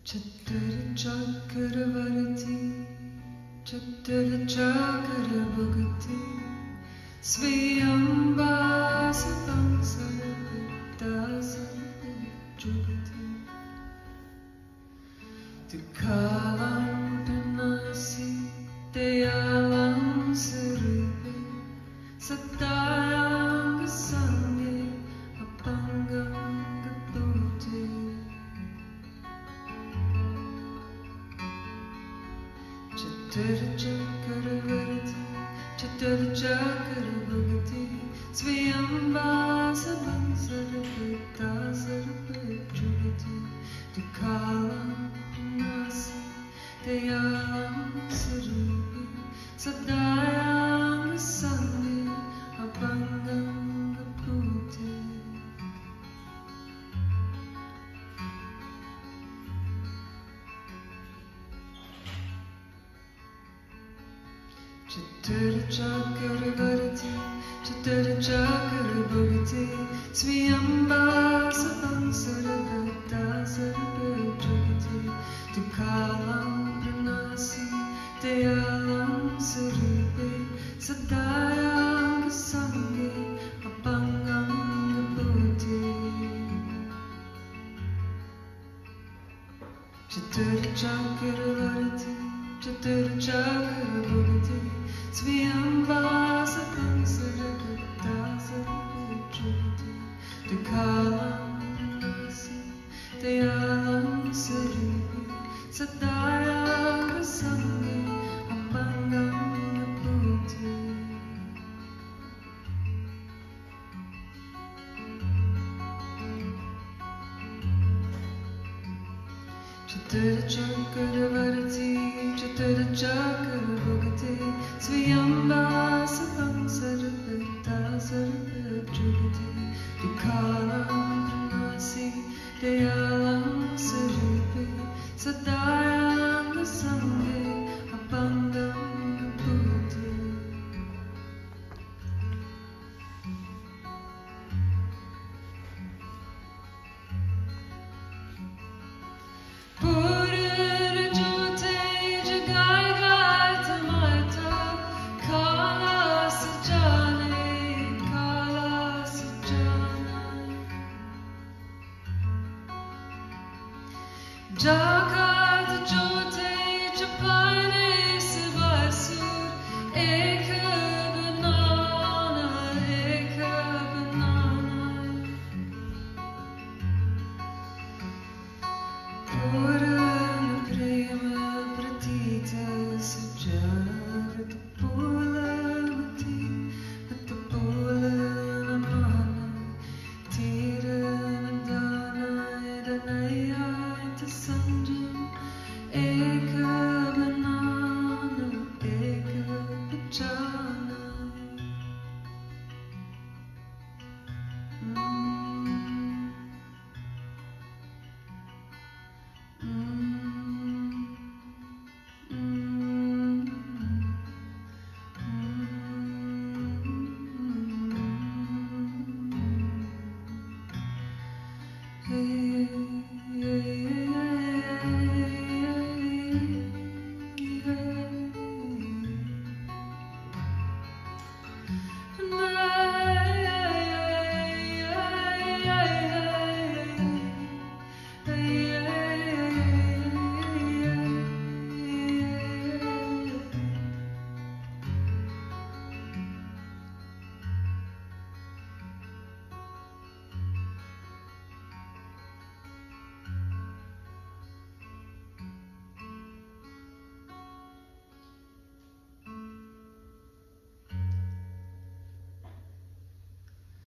Chattara Chakravarti, Chattara Chakrabhagati, Sviyamba Savam Sarvita Sarvajugati, Tukalam Pranasi, Dayalam Sarupe, Satayam Gasange, Apangam Gapute. Chattara Chakravarti, Chattara Chakrabhagati, Sviyamba Savam Sarvita Sarvajugati, Tukalam Pranasi, Dayalam Sarupe, Sadayam Gasange, Apangam Gapute. Chattara Chakravarti, Chattara Chakrabhagati, Sviyamba Savam Sarvita Sarvajugati, Tukalam Pranasi, Dayalam Sarupe, Sadayam Gasange, Apangam Gapute. Chattara Chakravarti, Chattara Chakrabhagati, Sviyamba Savam Sarvita Sarvajugati, Tukalam Pranasi, Dayalam Sarupe, Sadayam Gasange, Apangam Gapute. Chattara Chakravarti, Chattara Chakrabhagati, Sviyamba Savam Sarvita Sarvajugati, Tukalam Pranasi, Dayalam Sarupe, Sadayam Gasange, Apangam Gapute. Purana Jyote Jagai Gata Mata, Kala Sajane, Kala Sajana, Jagat Jyote Japane Sivasur, Eka Banana, Eka Banana. Purana Prema Pratita Sajavat Pulamati, Atapula Namana, Tira Mandana, Danaya Tasanjam, Eka